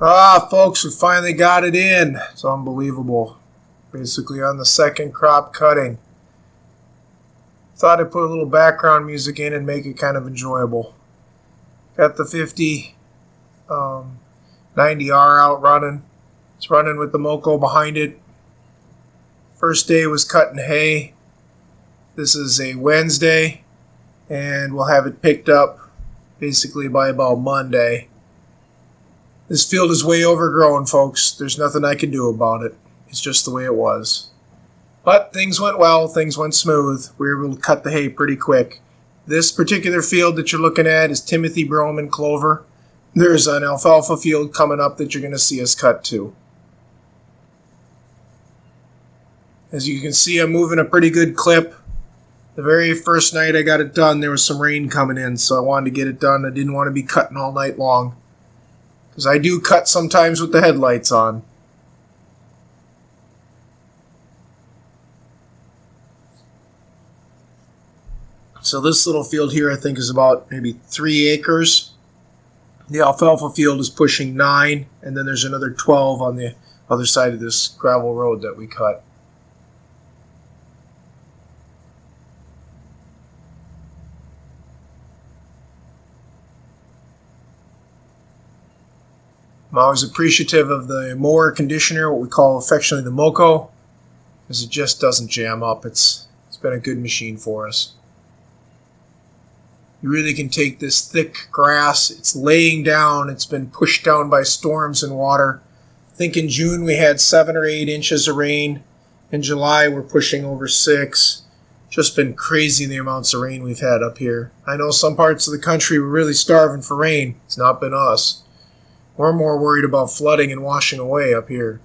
Ah, folks, we finally got it in. It's unbelievable. Basically on the second crop cutting. Thought I'd put a little background music in and make it kind of enjoyable. Got the 50 90R out running. It's running with the Moco behind it. First day was cutting hay. This is a Wednesday, and we'll have it picked up basically by about Monday. This field is way overgrown, folks. There's nothing I can do about it. It's just the way it was. But things went well. Things went smooth. We were able to cut the hay pretty quick. This particular field that you're looking at is Timothy brome and clover. There's an alfalfa field coming up that you're going to see us cut too. As you can see, I'm moving a pretty good clip. The very first night I got it done, there was some rain coming in, so I wanted to get it done. I didn't want to be cutting all night long, because I do cut sometimes with the headlights on. So this little field here I think is about maybe 3 acres. The alfalfa field is pushing 9, and then there's another 12 on the other side of this gravel road that we cut. I'm always appreciative of the mower conditioner, what we call affectionately the Moco, because it just doesn't jam up. It's been a good machine for us. You really can take this thick grass, it's laying down, it's been pushed down by storms and water. I think in June we had 7 or 8 inches of rain. In July we're pushing over 6. Just been crazy the amounts of rain we've had up here. I know some parts of the country were really starving for rain. It's not been us. We're more worried about flooding and washing away up here.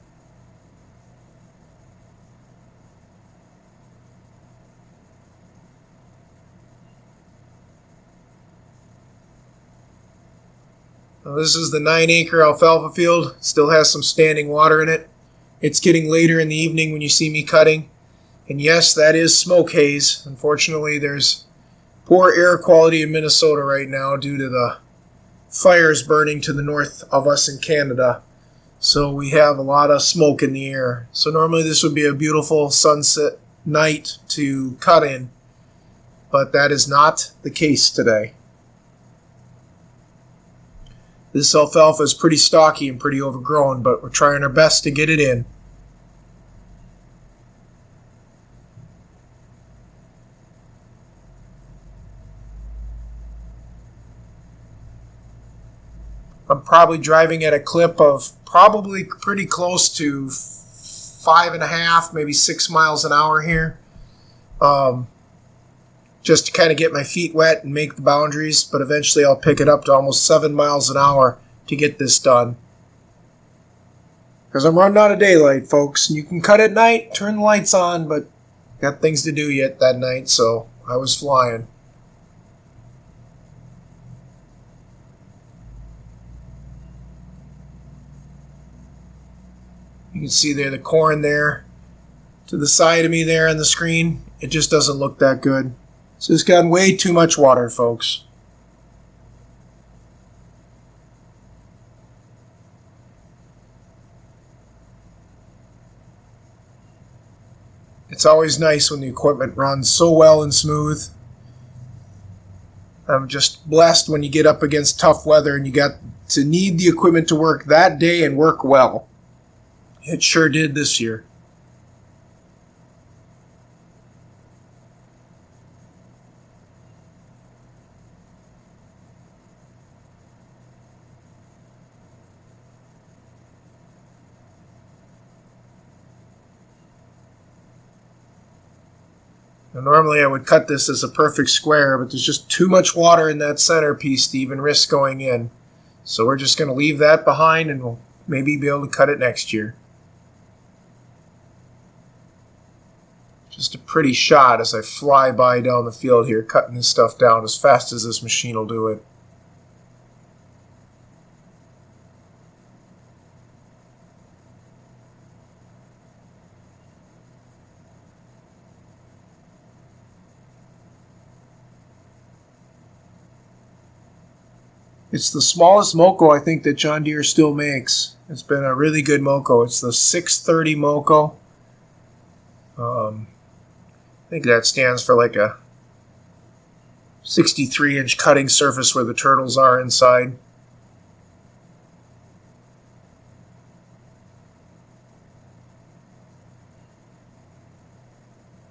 Now this is the 9-acre alfalfa field. It still has some standing water in it. It's getting later in the evening when you see me cutting. And yes, that is smoke haze. Unfortunately, there's poor air quality in Minnesota right now due to the fires burning to the north of us in Canada. So we have a lot of smoke in the air. So normally this would be a beautiful sunset night to cut in, but that is not the case today. This alfalfa is pretty stocky and pretty overgrown, but we're trying our best to get it in. I'm probably driving at a clip of probably pretty close to 5.5, maybe 6 miles an hour here. Just to kind of get my feet wet and make the boundaries, but eventually I'll pick it up to almost 7 miles an hour to get this done. Because I'm running out of daylight, folks. And you can cut at night, turn the lights on, but got things to do yet that night, so I was flying. You can see there the corn there to the side of me there on the screen. It just doesn't look that good. So it's gotten way too much water, folks. It's always nice when the equipment runs so well and smooth. I'm just blessed when you get up against tough weather and you got to need the equipment to work that day and work well. It sure did this year. Now, normally I would cut this as a perfect square, but there's just too much water in that centerpiece to even risk going in. So we're just going to leave that behind and we'll maybe be able to cut it next year. Just a pretty shot as I fly by down the field here, cutting this stuff down as fast as this machine will do it. It's the smallest Moco I think that John Deere still makes. It's been a really good Moco. It's the 630 Moco. I think that stands for like a 63-inch cutting surface where the turtles are inside.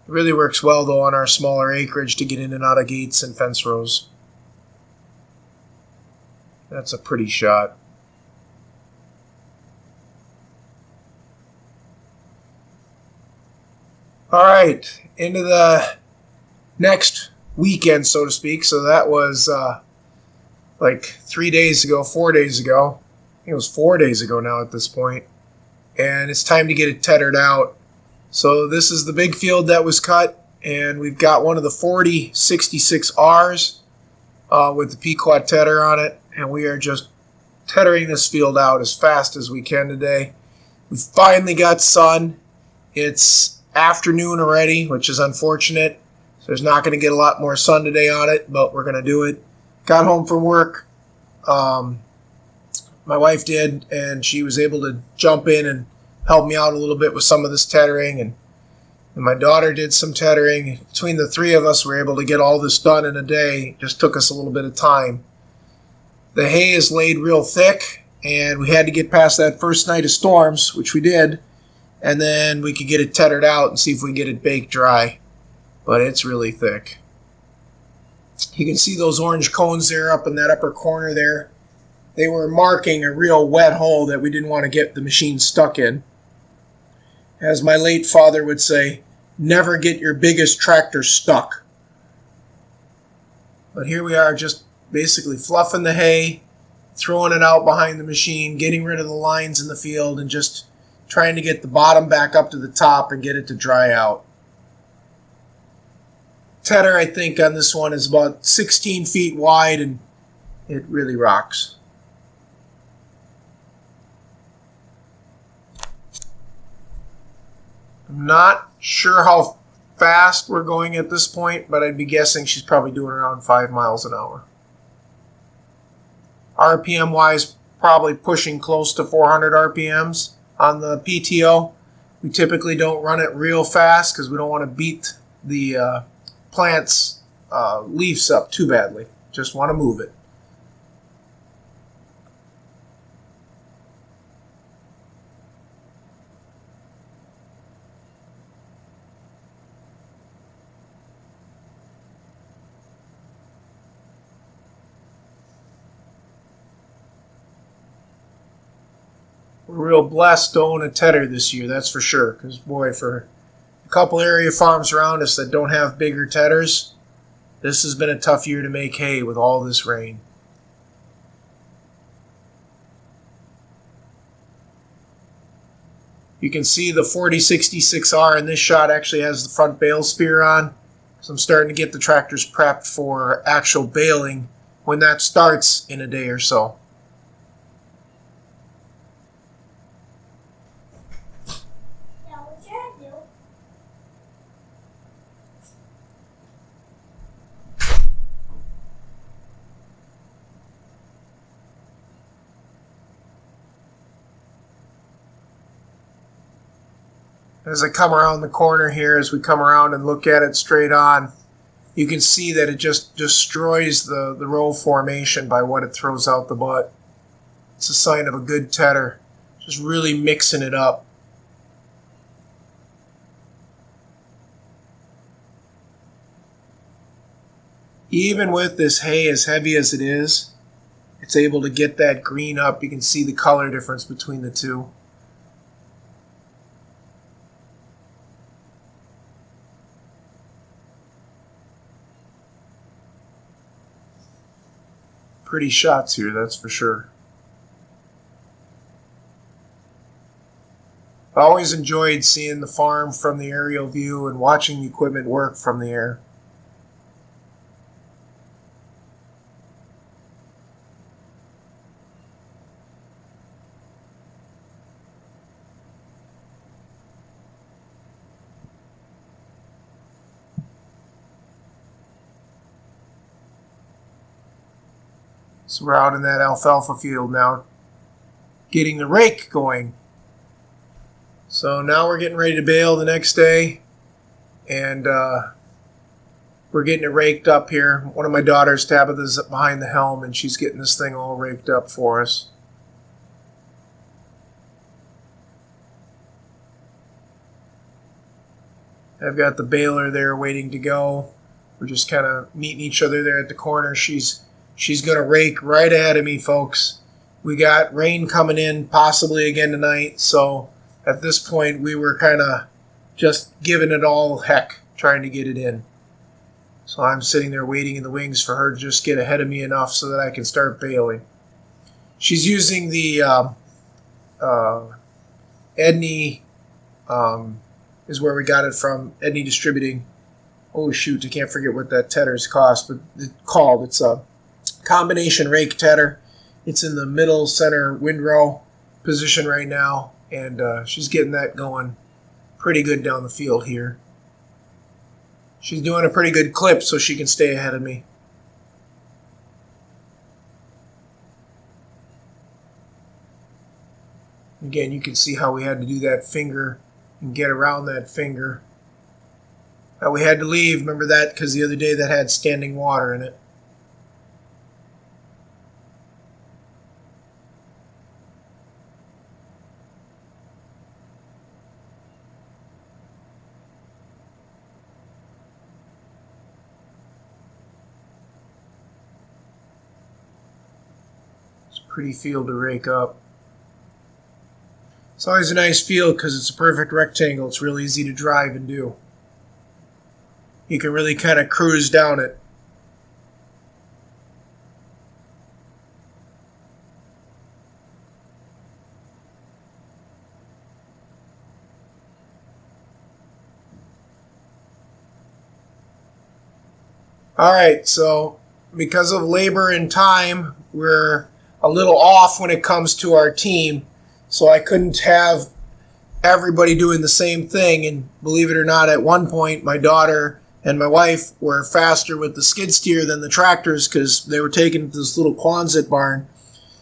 It really works well though on our smaller acreage to get in and out of gates and fence rows. That's a pretty shot. All right, into the next weekend, so to speak. So that was like 3 days ago, 4 days ago. I think it was 4 days ago now at this point. And it's time to get it tethered out. So this is the big field that was cut, and we've got one of the 4066Rs with the Pequot tether on it, and we are just tethering this field out as fast as we can today. We finally got sun. It's afternoon already, which is unfortunate. So there's not going to get a lot more sun today on it, but we're going to do it. Got home from work. My wife did, and she was able to jump in and help me out a little bit with some of this tethering, and my daughter did some tethering. Between the three of us, we were able to get all this done in a day. It just took us a little bit of time. The hay is laid real thick, and we had to get past that first night of storms, which we did, and then we could get it tethered out and see if we can get it baked dry. But it's really thick. You can see those orange cones there up in that upper corner there. They were marking a real wet hole that we didn't want to get the machine stuck in. As my late father would say, never get your biggest tractor stuck. But here we are, just basically fluffing the hay, throwing it out behind the machine, getting rid of the lines in the field, and just trying to get the bottom back up to the top and get it to dry out. Tether, I think, on this one is about 16 feet wide, and it really rocks. I'm not sure how fast we're going at this point, but I'd be guessing she's probably doing around 5 miles an hour. RPM-wise, probably pushing close to 400 RPMs on the PTO. We typically don't run it real fast because we don't want to beat the plant's leaves up too badly. Just want to move it. We're real blessed to own a tether this year, that's for sure. Because, boy, for a couple area farms around us that don't have bigger tethers, this has been a tough year to make hay with all this rain. You can see the 4066R in this shot actually has the front bale spear on. So I'm starting to get the tractors prepped for actual baling when that starts in a day or so. As I come around the corner here, as we come around and look at it straight on, you can see that it just destroys the row formation by what it throws out the butt. It's a sign of a good tether, just really mixing it up. Even with this hay as heavy as it is, it's able to get that green up. You can see the color difference between the two. Pretty shots here, that's for sure. I always enjoyed seeing the farm from the aerial view and watching the equipment work from the air. So we're out in that alfalfa field now, getting the rake going. So now we're getting ready to bale the next day, and we're getting it raked up here. One of my daughters, Tabitha's behind the helm, and she's getting this thing all raked up for us. I've got the baler there waiting to go. We're just kind of meeting each other there at the corner. She's going to rake right ahead of me, folks. We got rain coming in possibly again tonight, so at this point we were kind of just giving it all heck, trying to get it in. So I'm sitting there waiting in the wings for her to just get ahead of me enough so that I can start baling. She's using the Edney, is where we got it from, Edney Distributing. Oh shoot, I can't forget what that tedder's cost, but it's a combination rake tedder. It's in the middle center windrow position right now, and she's getting that going pretty good down the field here. She's doing a pretty good clip so she can stay ahead of me. Again, you can see how we had to do that finger and get around that finger. Now we had to leave, remember that, because the other day that had standing water in it. It's a pretty field to rake up. It's always a nice field because it's a perfect rectangle. It's real easy to drive and do. You can really kind of cruise down it. Alright, so because of labor and time, we're a little off when it comes to our team. So I couldn't have everybody doing the same thing. And believe it or not, at one point, my daughter and my wife were faster with the skid steer than the tractors because they were taking this little Quonset barn.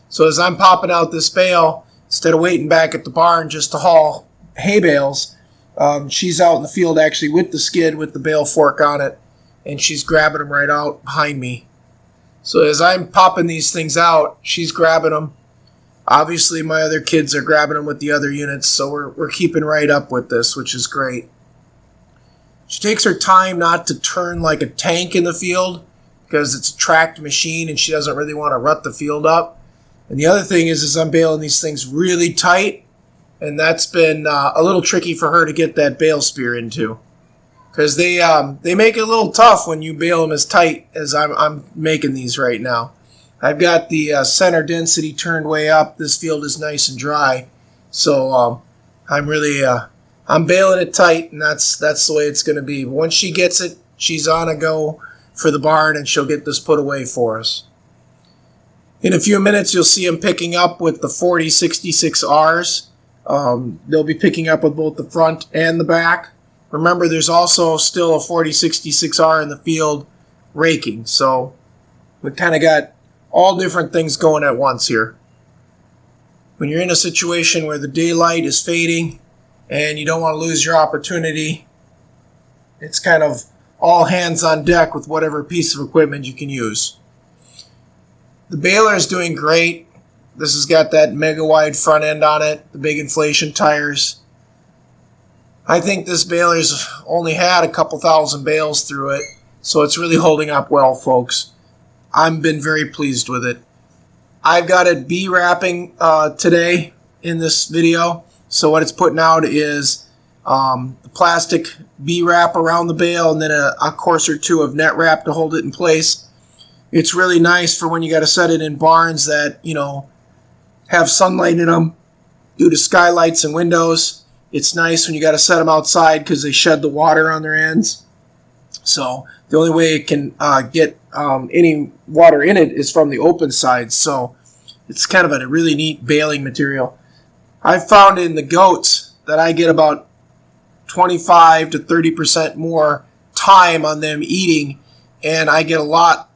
So as I'm popping out this bale, instead of waiting back at the barn just to haul hay bales, she's out in the field actually with the skid with the bale fork on it, and she's grabbing them right out behind me. So as I'm popping these things out, she's grabbing them. Obviously, my other kids are grabbing them with the other units, so we're keeping right up with this, which is great. She takes her time not to turn like a tank in the field because it's a tracked machine and she doesn't really want to rut the field up. And the other thing is I'm baling these things really tight, and that's been a little tricky for her to get that bale spear into because they make it a little tough when you bale them as tight as I'm making these right now. I've got the center density turned way up. This field is nice and dry, so I'm baling it tight, and that's the way it's going to be. But once she gets it, she's on a go for the barn, and she'll get this put away for us. In a few minutes, you'll see them picking up with the 4066Rs. They'll be picking up with both the front and the back. Remember, there's also still a 4066R in the field raking, so we kind of got all different things going at once here. When you're in a situation where the daylight is fading and you don't want to lose your opportunity, it's kind of all hands on deck with whatever piece of equipment you can use. The baler is doing great. This has got that mega wide front end on it, the big inflation tires. I think this baler's only had a couple thousand bales through it, so it's really holding up well, folks. I've been very pleased with it. I've got it B-wrapping today in this video. So what it's putting out is the plastic B-wrap around the bale and then a course or two of net wrap to hold it in place. It's really nice for when you got to set it in barns that, have sunlight in them due to skylights and windows. It's nice when you got to set them outside because they shed the water on their ends. So the only way it can get any water in it is from the open side. So it's kind of a really neat baling material. I've found in the goats that I get about 25 to 30% more time on them eating, and I get a lot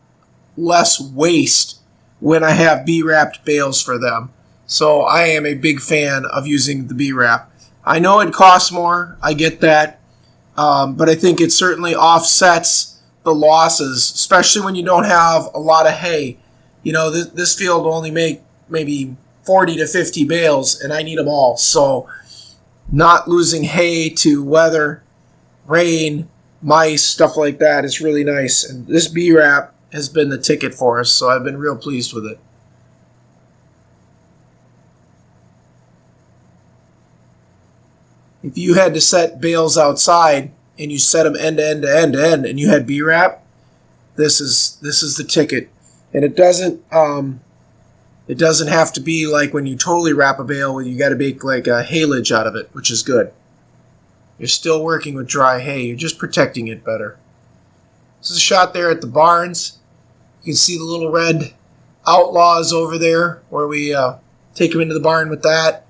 less waste when I have B-wrapped bales for them. So I am a big fan of using the B-wrap. I know it costs more, I get that, but I think it certainly offsets the losses, especially when you don't have a lot of hay. You know, this field will only make maybe 40 to 50 bales, and I need them all. So not losing hay to weather, rain, mice, stuff like that is really nice. And this B-wrap has been the ticket for us, so I've been real pleased with it. If you had to set bales outside and you set them end to end to end to end and you had B-wrap, this is the ticket. And it doesn't have to be like when you totally wrap a bale where you got to make like a haylage out of it, which is good. You're still working with dry hay. You're just protecting it better. This is a shot there at the barns. You can see the little red Outlaws over there where we take them into the barn with that.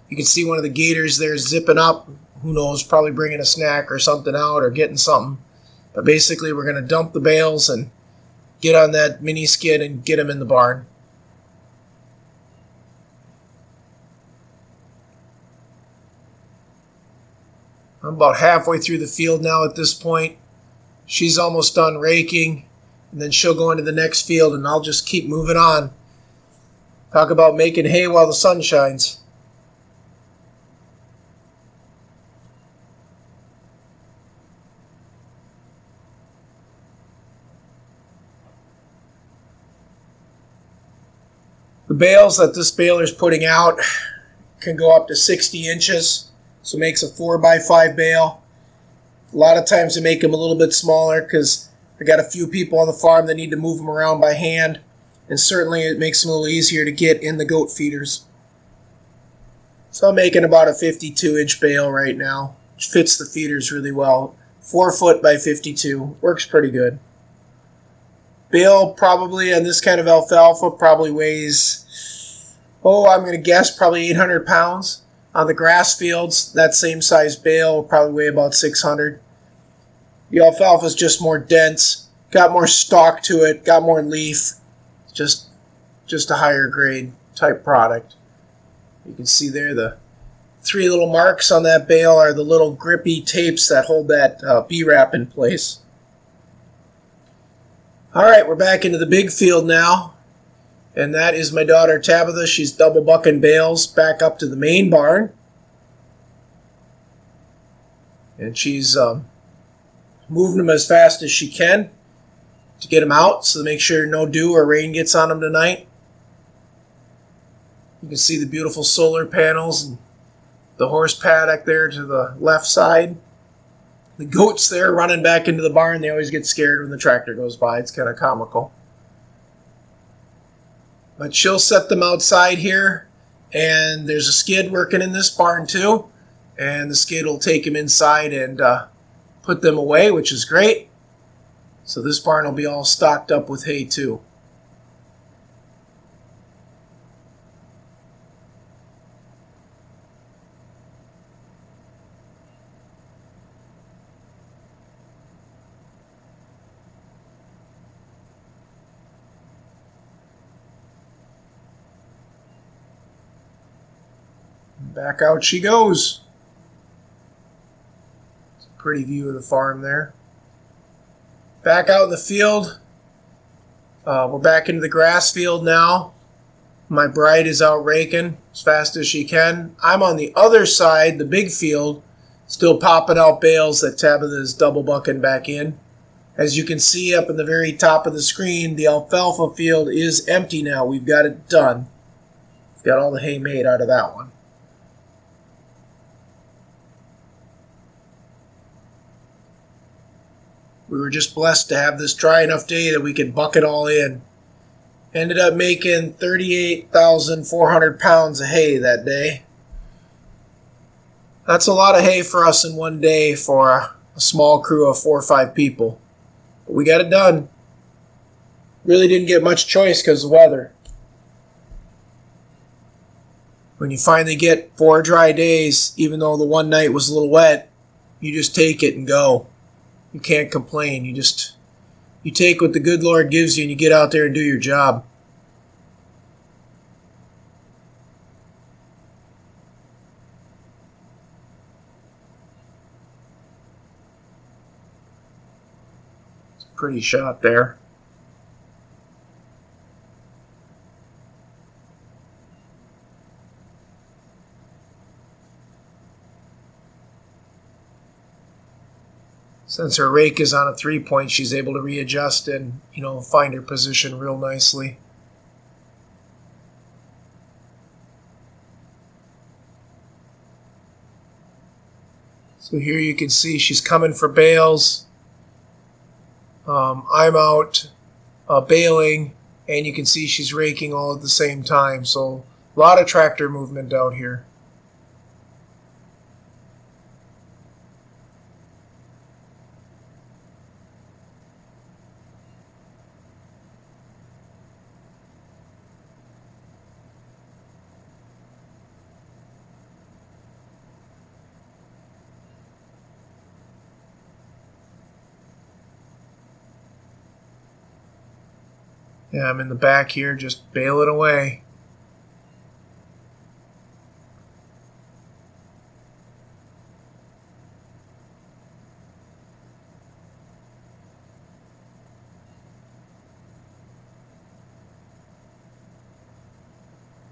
You can see one of the gators there zipping up. Who knows, probably bringing a snack or something out or getting something. But basically we're going to dump the bales and get on that mini skid and get them in the barn. I'm about halfway through the field now at this point. She's almost done raking, and then she'll go into the next field, and I'll just keep moving on. Talk about making hay while the sun shines. The bales that this baler is putting out can go up to 60 inches, so it makes a 4x5 bale. A lot of times they make them a little bit smaller because I got a few people on the farm that need to move them around by hand, and certainly it makes them a little easier to get in the goat feeders. So I'm making about a 52-inch bale right now, which fits the feeders really well. 4 foot by 52, works pretty good. Bale probably on this kind of alfalfa probably weighs, I'm going to guess probably 800 pounds. On the grass fields, that same size bale will probably weigh about 600. The alfalfa is just more dense, got more stalk to it, got more leaf, just a higher grade type product. You can see there the 3 little marks on that bale are the little grippy tapes that hold that B-wrap in place. All right, we're back into the big field now, and that is my daughter Tabitha. She's double bucking bales back up to the main barn, and she's moving them as fast as she can to get them out, so to make sure no dew or rain gets on them tonight. You can see the beautiful solar panels and the horse paddock there to the left side. The goats there running back into the barn, they always get scared when the tractor goes by. It's kind of comical. But she'll set them outside here, and there's a skid working in this barn too, and the skid will take them inside and put them away, which is great. So this barn will be all stocked up with hay too. Back out she goes. It's a pretty view of the farm there. Back out in the field. We're back into the grass field now. My bride is out raking as fast as she can. I'm on the other side, the big field, still popping out bales that Tabitha is double bucking back in. As you can see up in the very top of the screen, the alfalfa field is empty now. We've got it done. We've got all the hay made out of that one. We were just blessed to have this dry enough day that we could buck it all in. Ended up making 38,400 pounds of hay that day. That's a lot of hay for us in one day for a small crew of 4 or 5 people. But we got it done. Really didn't get much choice because of the weather. When you finally get 4 dry days, even though the one night was a little wet, you just take it and go. You can't complain. You take what the good Lord gives you and you get out there and do your job. Pretty shot there. Since her rake is on a 3-point, she's able to readjust and, find her position real nicely. So here you can see she's coming for bales. I'm out baling, and you can see she's raking all at the same time. So a lot of tractor movement out here. Yeah, I'm in the back here just baling away.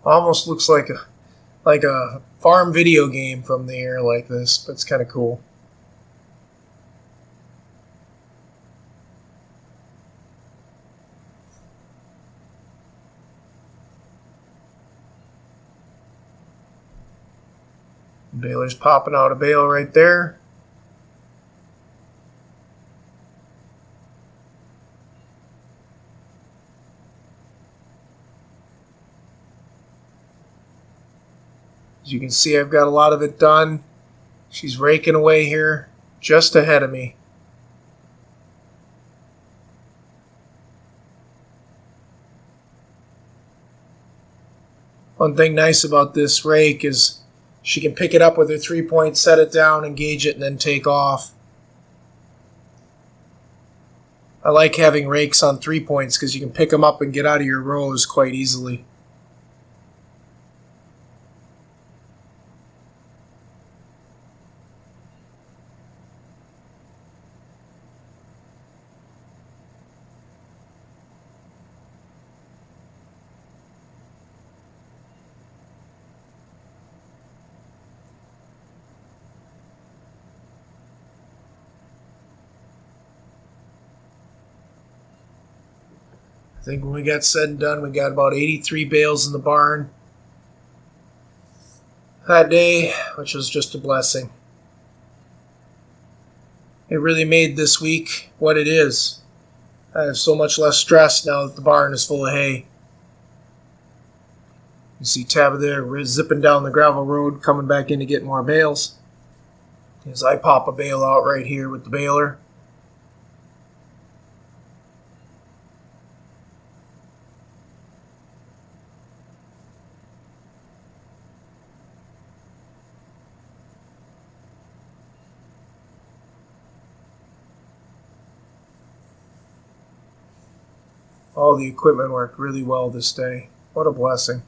Almost looks like a farm video game from the air like this, but it's kind of cool. Baler's popping out a bale right there. As you can see, I've got a lot of it done. She's raking away here just ahead of me. One thing nice about this rake is she can pick it up with her 3-point, set it down, engage it, and then take off. I like having rakes on 3-points because you can pick them up and get out of your rows quite easily. I think when we got said and done, we got about 83 bales in the barn that day, which was just a blessing. It really made this week what it is. I have so much less stress now that the barn is full of hay. You see Tabitha there zipping down the gravel road, coming back in to get more bales. As I pop a bale out right here with the baler. All the equipment worked really well this day. What a blessing.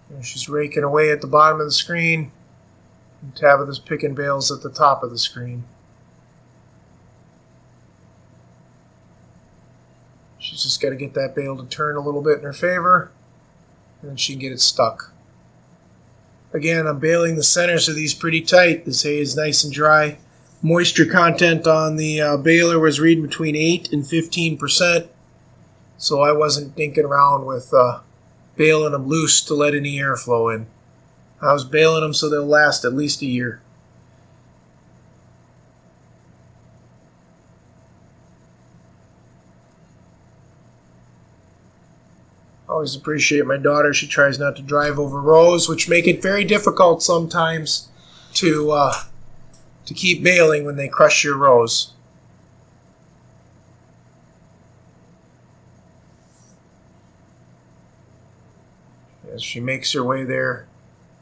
And she's raking away at the bottom of the screen, and Tabitha's picking bales at the top of the screen. She's just got to get that bale to turn a little bit in her favor, and then she can get it stuck. Again, I'm baling the centers of these pretty tight. This hay is nice and dry. Moisture content on the baler was reading between 8 and 15%, so I wasn't dinking around with baling them loose to let any air flow in. I was baling them so they'll last at least a year. Always appreciate my daughter. She tries not to drive over rows, which make it very difficult sometimes to keep baling when they crush your rows. As she makes her way there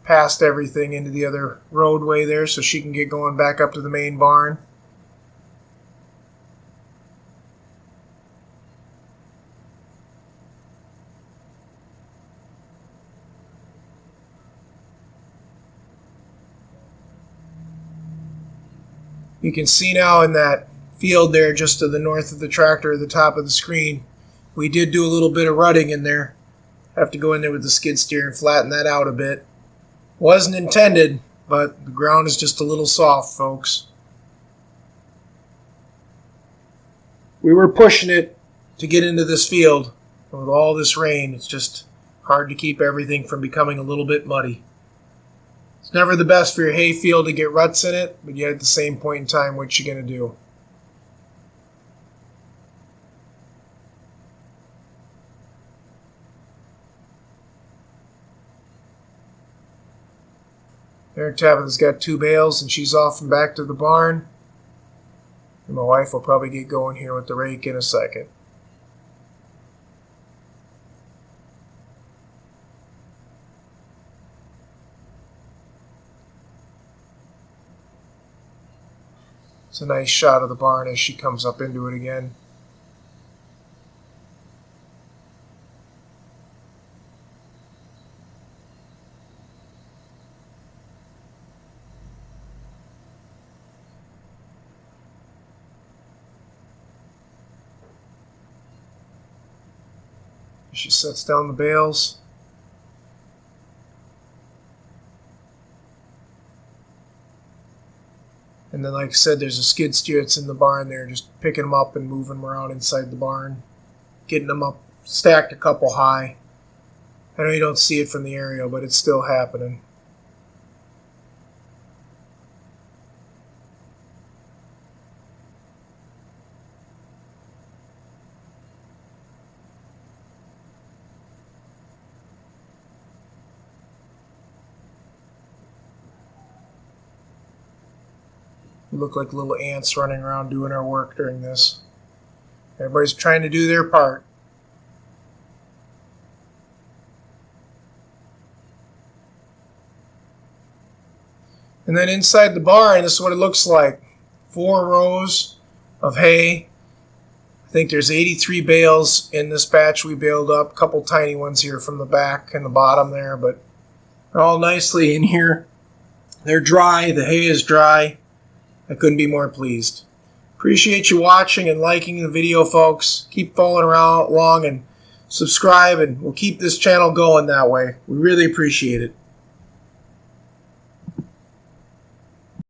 past everything into the other roadway there so she can get going back up to the main barn. You can see now in that field there just to the north of the tractor at the top of the screen, we did do a little bit of rutting in there. Have to go in there with the skid steer and flatten that out a bit. Wasn't intended, but the ground is just a little soft, folks. We were pushing it to get into this field. With all this rain, it's just hard to keep everything from becoming a little bit muddy. It's never the best for your hay field to get ruts in it, but yet at the same point in time, what you going to do? There, Tabitha's got 2 bales, and she's off and back to the barn. And my wife will probably get going here with the rake in a second. It's a nice shot of the barn as she comes up into it again. She sets down the bales. And then, like I said, there's a skid steer that's in the barn there, just picking them up and moving them around inside the barn, getting them up, stacked a couple high. I know you don't see it from the aerial, but it's still happening. We look like little ants running around doing our work during this. Everybody's trying to do their part. And then inside the barn, this is what it looks like. 4 rows of hay. I think there's 83 bales in this batch we baled up. A couple tiny ones here from the back and the bottom there, but they're all nicely in here. They're dry. The hay is dry. I couldn't be more pleased. Appreciate you watching and liking the video, folks. Keep following along and subscribe, and we'll keep this channel going that way. We really appreciate it.